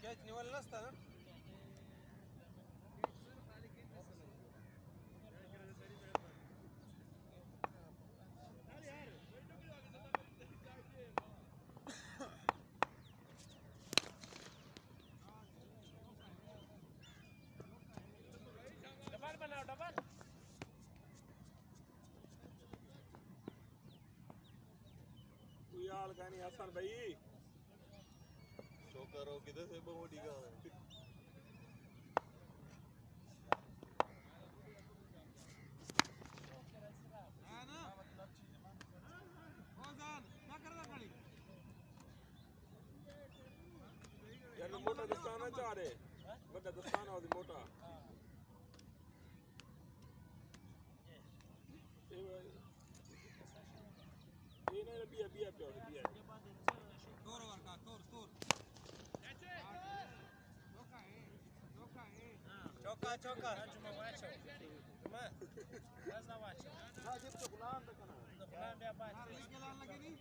Catch निवडला नसता ना यार गानी हसन भाई शो करो किधर से बहुटी का है ना रोजान क्या कर रहा खड़ी यार मोटा दस्ताना चाह रहे बड़ा दस्ताना और मोटा ये नहीं बिया बिया पे बिया तोर वर्का तोर चौका चौका cuma wacho cuma lazima wacho hadi tukulanda kana tukulanda basi nikela lakini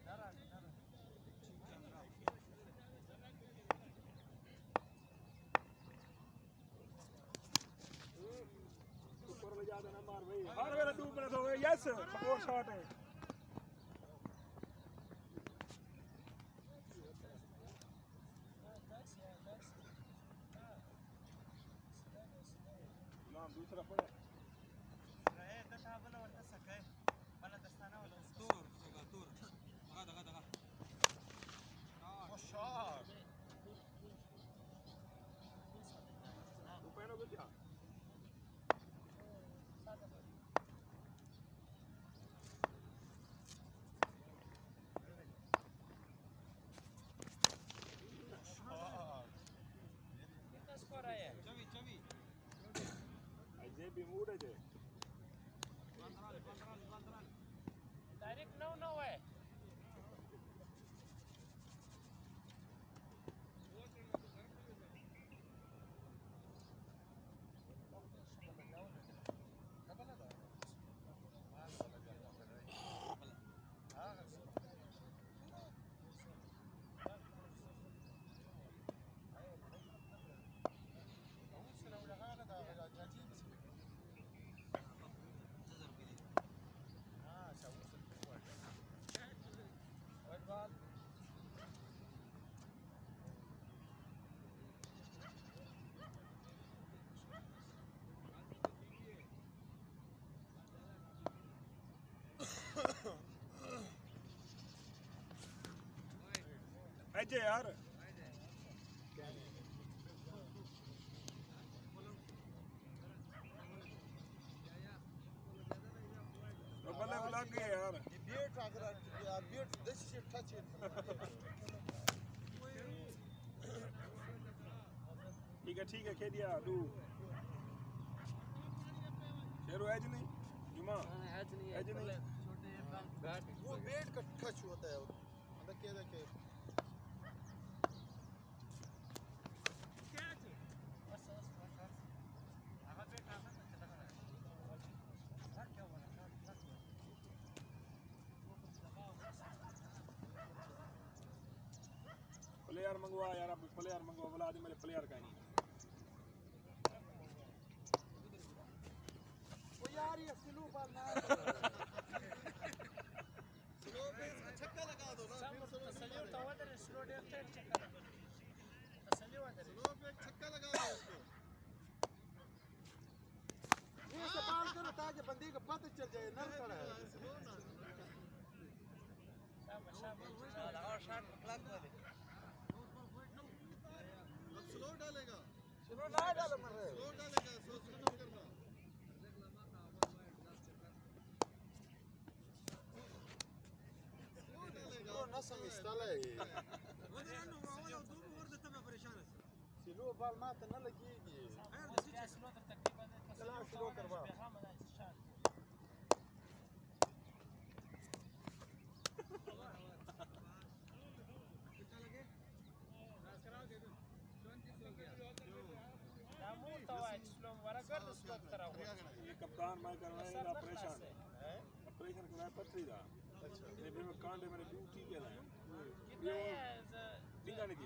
nara ऊपर में ज्यादा ना मार भाई हर वेला 2 मिनट हो गए यस और शॉट है दूसरा पड़ा रहे दशा वाला वरता सके वाला दस्ताना वाला तोर दगा ओ शॉट ऊपर हो गया कितना स्कोर आया 24 जे भी मूड है जे डायरेक्ट 9-9 है अजय यार बल्ले लग गए यार बीट अगर beat this shit touch it ठीक है खेदिया डू शेरो एज नहीं जुमा एज नहीं छोटे बैट वो बेट का टच होता है अंदर क्या देखे प्लेयर मंगवा यार अब प्लेयर मंगवा बोला आदमी मेरे प्लेयर का नहीं ओ यार ये स्लो बॉल ना स्लो पे छक्का लगा दो ना तसल्ली उठावा दे स्लो डे पे छक्का तसल्ली हुआ दे स्लो पे छक्का लगा दो उसको ये से बॉल करो ताकि बंदे को पता चल जाए नर खड़ा है शाबाश लगाओ शॉट क्लॉक वाले स्लो डालेगा स्लो ना डालो मर रहे स्लो डालेगा सोच के मत करना स्लो डालेगा वो ना समझता है वदरानो वाला दो ओवर देता मैं परेशान है स्लो बॉल मार न लगेगी यार स्लो तकरीबन चला स्लो करवा कितना लगे रास कराओ दे दो ये कप्तान मैं करवाएगा ऑपरेशन ऑपरेशन कराया पथरी का अच्छा ये भी मैं कांडे मैंने ड्यूटी किया है Tinggal lagi.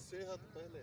सेहत पहले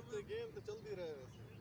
इतने गेम तो चल ही रहे वैसे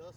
10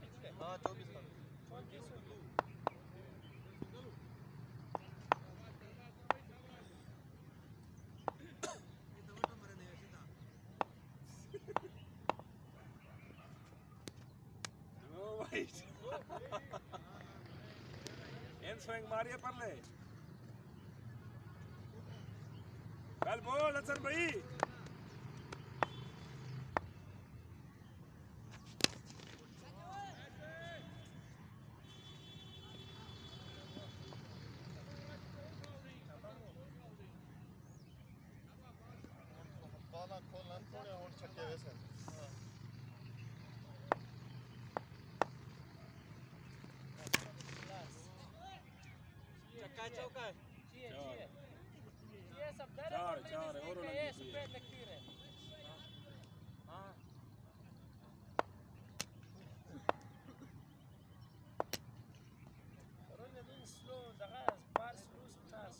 पिछले हाँ 24 का 24 होगी Oh wait. En swing मारिए पर ले. Well ball अचर भाई. बाला खोलना थोड़े और छक्के वैसे चक्का चौका ये सब दर चार और ये सफेद लकीर है हां रोने दिन स्लो दगास पार स्लो स्टार्स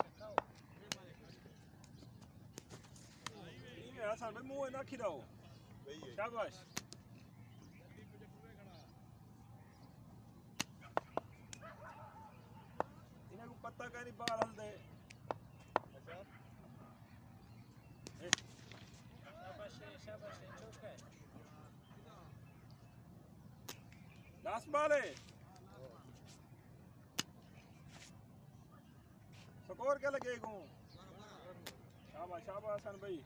चक्काओ ये आसान में मुंह ना खिलाओ. वही है शाबाश. इन्हें को पता का नहीं बाल हल दे. शाबाश चौका है लास्ट बॉल है. स्कोर क्या लगेगा? शाबाश शाबाश हसन भाई.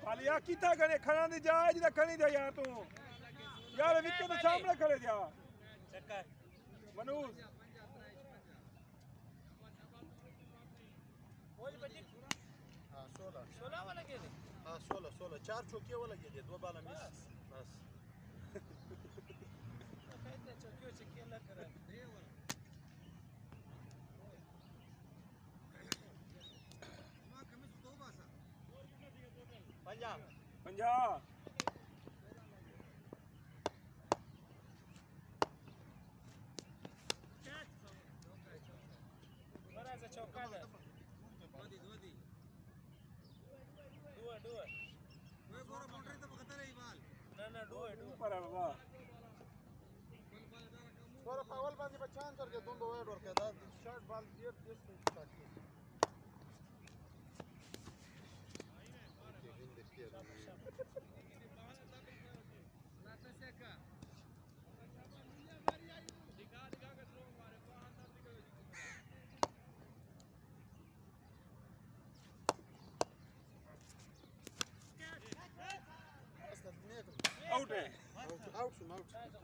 पालिया किता करे खड़ा नहीं जा जिदा खड़ी दे यार तू यार विकेट तो सामने खड़े जा चक्का मनोज बोल बजी हाँ 16 वाला के दे हाँ 16 4 चौके वाला के दे 2 बाला मिस बस कहते चौकियों चक्के लग रहा है पंजाब पंजाब बड़ा सा चौका है दुआ वो गोरा बाउंड्री तो बखता रही बाल ना दुआ ऊपर है बाबा थोड़ा पावल बांधी बच्चान करके तुम दो और के दाद शॉट बॉल दिए दिस ताकि आउट है आउट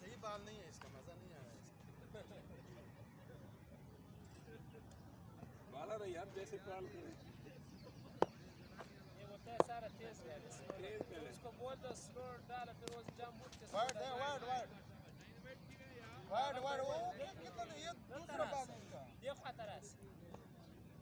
सही बाल नहीं है इसका मजा नहीं आ रहा है बाला रही यार जैसे पाल के ये होता है सारा तेज है इसको बोल दो स्लो डाल फिर वो जाम मुझ के वर्ड वो कितना ये दूसरा बाल है इसका ये खतरास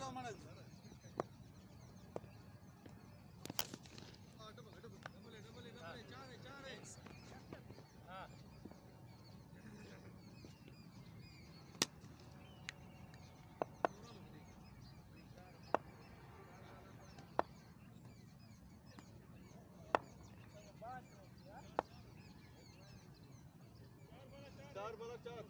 का मन हां चार बड़ा चार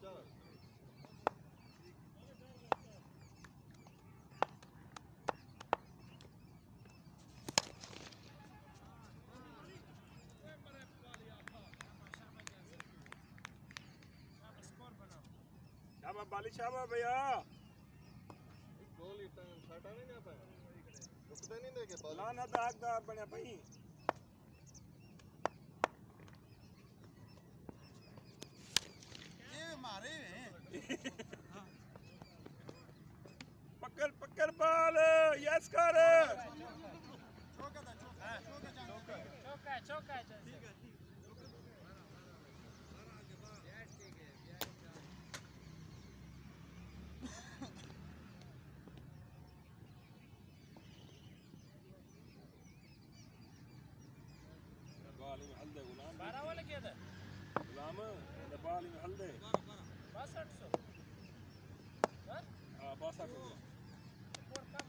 शाबाश बाली शाबाश भैया गोल इतना छाटा नहीं ना पाया रुकते नहीं देखे बॉल लाना दागदार बने भाई ये मारे बकर बाल यस कर चौका बाल में हल्दे गुलाम 12 वाला क्या था गुलाम बाल में हल्दे 6200 हां बस आको और कम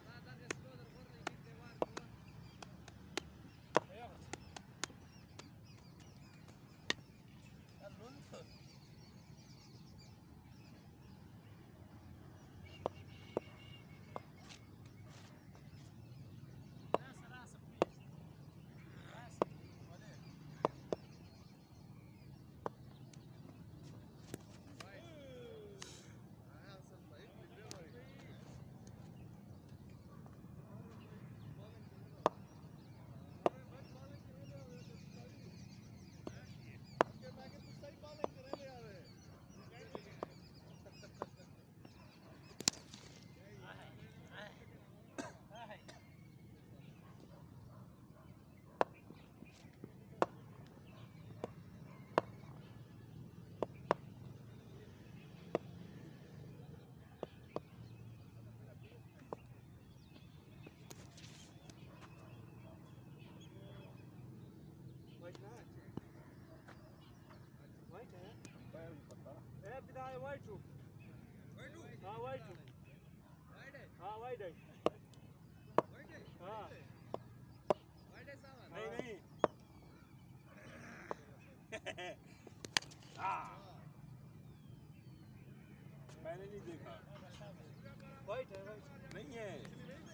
वाइट हाँ वाइट हाँ वाइट है हाँ नहीं मैंने नहीं देखा वाइट है नहीं है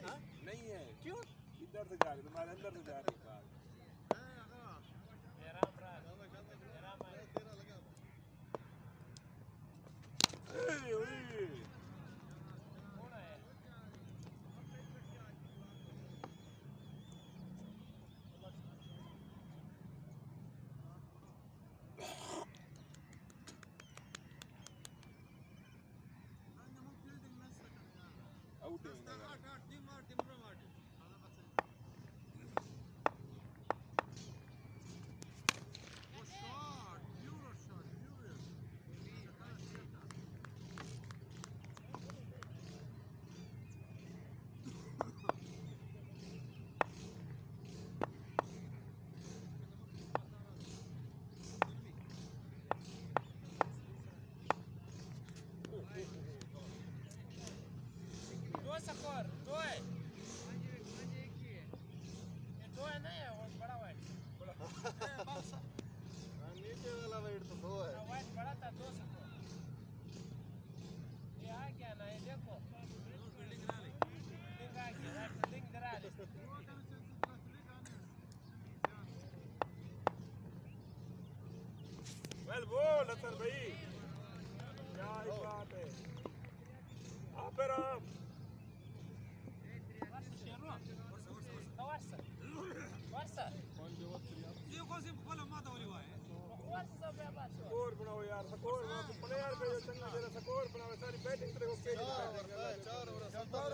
हाँ? नहीं है क्यों इधर से जा रही तुम्हारे अंदर से जा रही कार आउट है दो है ये दो है नहीं है वो बड़ा वाइट नीचे वाला वाइट तो दो है वाइट बड़ा था 2 स्कोर ये आ गया ना ये देखो बिल्डिंग आ गया बिल्डिंग करा ली वेल बोल असर भाई क्या बात है आप राम स्कोर बनाओ यार स्कोर प्लेयर पे जो चंगा तेरा स्कोर बनाओ सारी बैटिंग तेरे को केज चार और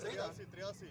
83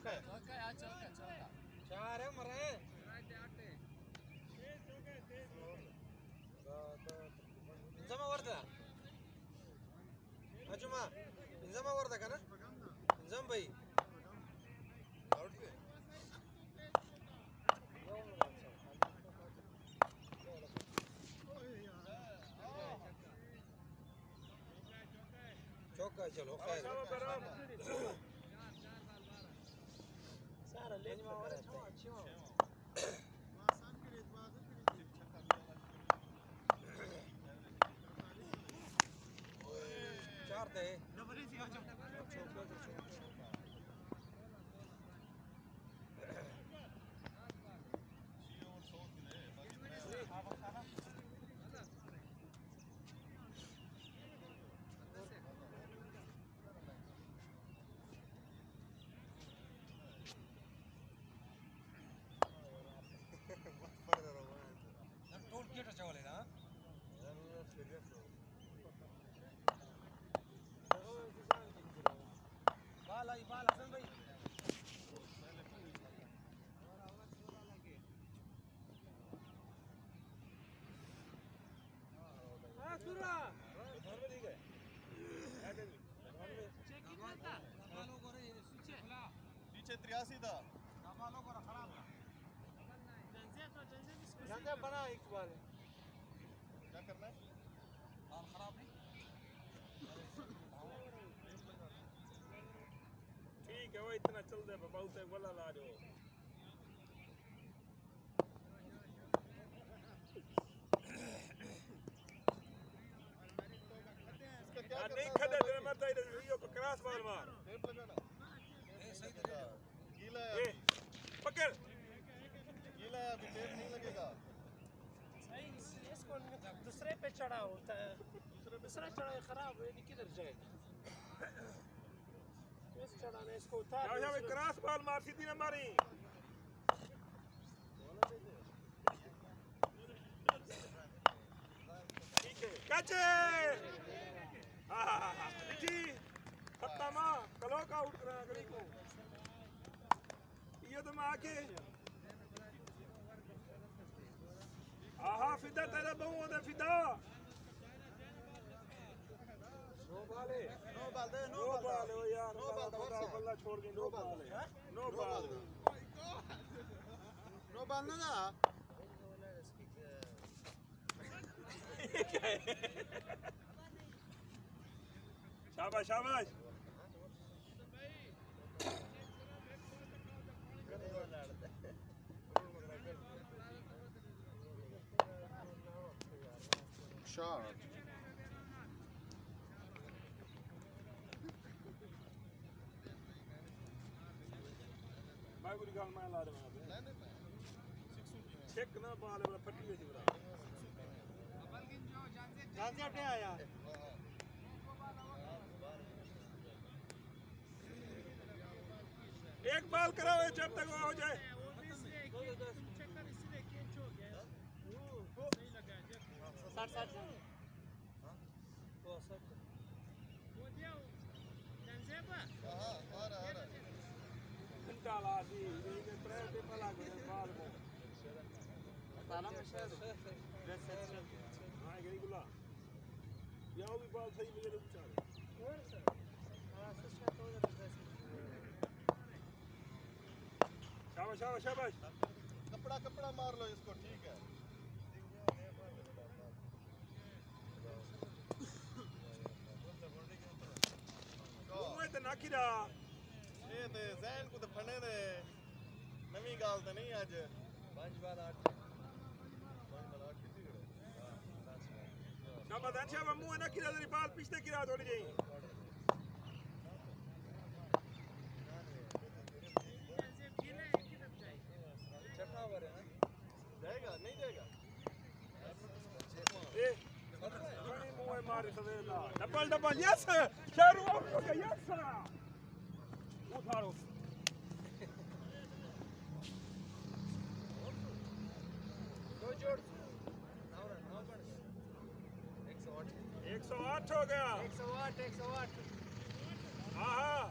चौका है चार है मरे इंजमा वर्दा अजुमा इंजमा वर्दा का ना इंजम भाई आउट पे चौका चलो खैर सारा ले जाओ और अच्छी हो चार थे टोल गेट चावले ना बाल आई बाल हसन भाई हां सुरा घर में ठीक है चेक इन था बालों को रे पीछे पीछे 83 था बालों को खराब है जंजे बना एक बार क्या करना है बाल खराब नहीं ठीक है वो इतना चल दे बहुत है बोला ला जो इसका क्या करना नहीं खड़े तेरे मत इधर वीडियो को क्रॉस बाल मार टेप लगाना ए सही तरह गीला ए है पकड़ गीला है अभी टेप नहीं लगेगा सही इसको दूसरे पे चढ़ा होता है दूसरा चढ़ा खराब है ये किधर जाएगा इस चढ़ाने इसको उतार जाओ भाई क्रॉस बाल मार सीधी ना मारी ठीक है कैचे हां जी खत्म कलो का उठ रहा गली को ये तो मां के आहा फिदा तेरा बहु दे फिदा नो बाल दे नो बाल हो यार नो बाल बल्ला बल्ला छोड़ के नो बाल नो बाल नो बाल ना शाबाश शाबाश शॉट भाई बुरी गाल मैं ला रहा हूं चेक ना बाल बड़ा फटी हुई बड़ा जान से हटे आया एक बाल कराओ जब तक वो हो जाए शाबाश शाबाश शाबाश कपड़ा मार लो इसको ठीक है तो नाखीदा ये ते जैन को तो फने दे नवी गाल तो नहीं आज 5 बार 8 शाबाश अच्छा मुंह नाखीदा तेरी बाल पीछे गिरा थोड़ी जी छठा ओवर है ना जाएगा नहीं जाएगा ए बड़ी मुंह मारे सवेला डबल यस शेरू आउट हो गया यस उठाओ दो जोड़ 108 हो गया 108 हाँ हाँ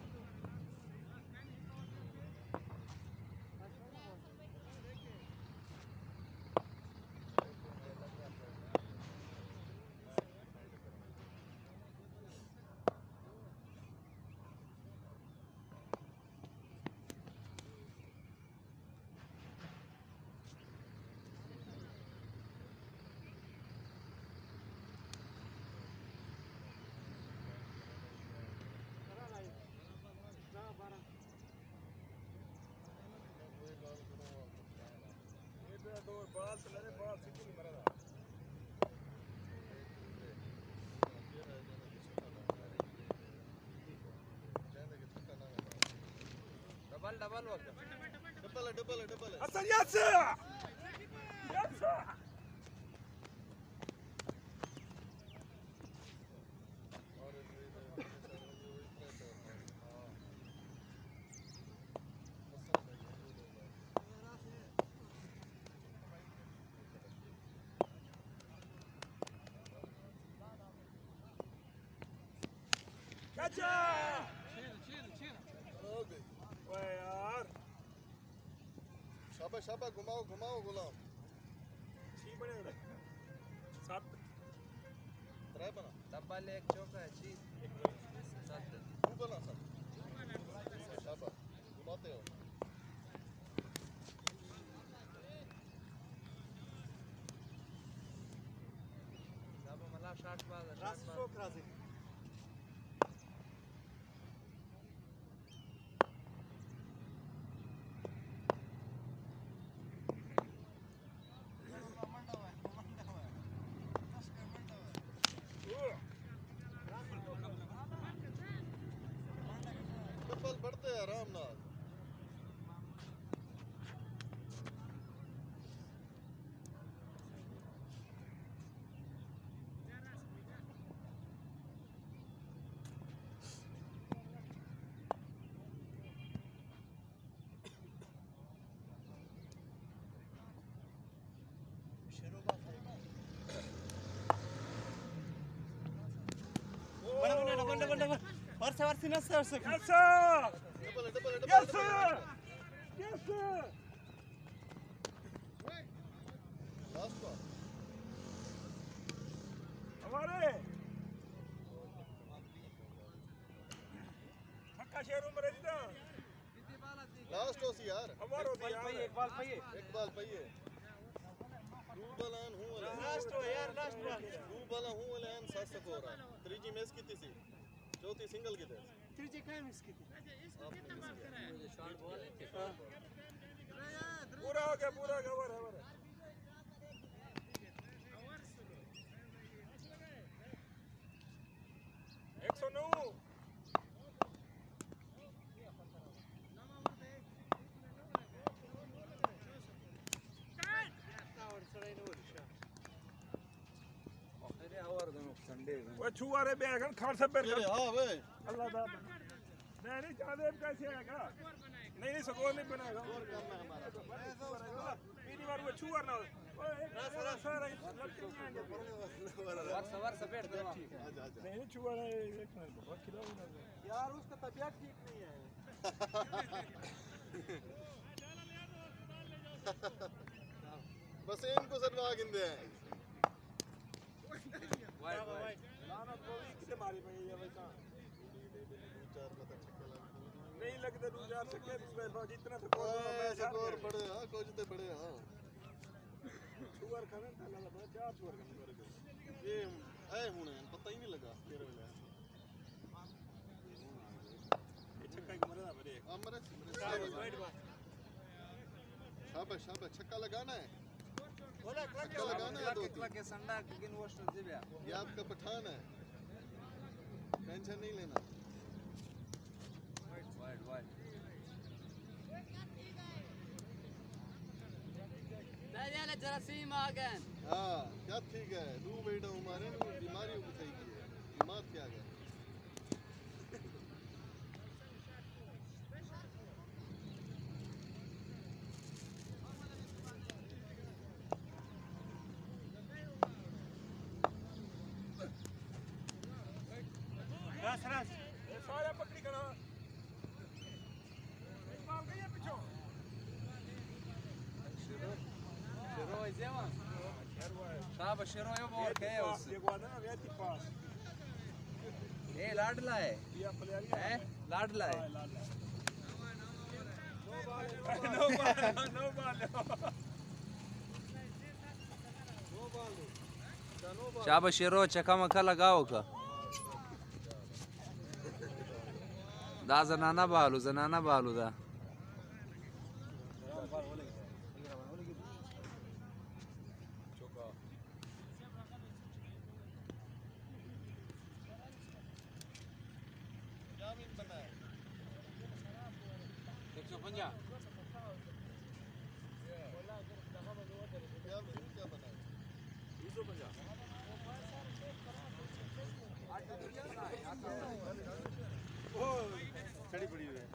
बाल से लगे बाल सीधी नहीं मरा डबल वक्त डबल असल यस यस अच्छा ओए यार शाबाश शाबाश घुमाओ घुमाओ गुलाम छी बने उधर सात ट्राई बना डबल एक चौका है चीज सात तू बना सब शाबाश घुमाते हो सब मला शॉट बाज राजी डबल बढ़ते हैं आराम नाल वर्ष yes double yes yes last बार हमारे छक्का शेरों में रहता लास्ट हो सी यार हमारो यार एक बाल पे एक बाल पहिए दू बलान हूं वाला लास्ट हो यार लास्ट हो दू बला हूं वाला एन 7 स्कोर है त्रीजी मैच की थी चौथी सिंगल की थी त्रिजी काय मिस की शॉट बॉल है पूरा हो गया कवर है 109 वो छुआरे बैगन खान से बैठ हां वे अल्लाह दा नहीं चाहते कैसे आएगा नहीं स्कोर नहीं बनाएगा और करना है हमारा पहली बार वो छुआ ना सारा वर्ष बैठ दो आजा आजा नहीं छुआ एक मिनट बहुत खिलाओ ना यार उसका तबीयत ठीक नहीं है बस इनको सरवा गिंदे हैं वाइड वाइड लाना को वीक से मारी पई है वैसा चार पता छक्के लग नहीं लगता दो चार छक्के जितना से स्कोर बड़े हां कोजते बड़े हां छुआर खाने ताला लगा चार छुआर खाने ये आए हुने पता ही नहीं लगा तेरे वाले ये छक्का की मरदा बड़े अमरे वाइड बात शाबाश शाबाश छक्का लगाना है बोला छक्का लगाना है दो तीन के संडा किन वोस्ट दिव्या ये आपका पठान है टेंशन नहीं लेना वाइड वाइड दादा जरासीम आ गए हाँ क्या ठीक है दू बेटा हमारे बीमारियों को सही की है बीमार क्या गया रस ये सारा पकड़ी करा एक बाल गई है पीछे Широ сделан? Шаба Широ его Оркеус. ये गुआना ना वेती पास लाडला है ये प्लेयर हैं लाडला है नो बॉल शाबा शिरो चका मका लगाओ का दा जनाना बालू दा 50 खड़ी पड़ी हुई है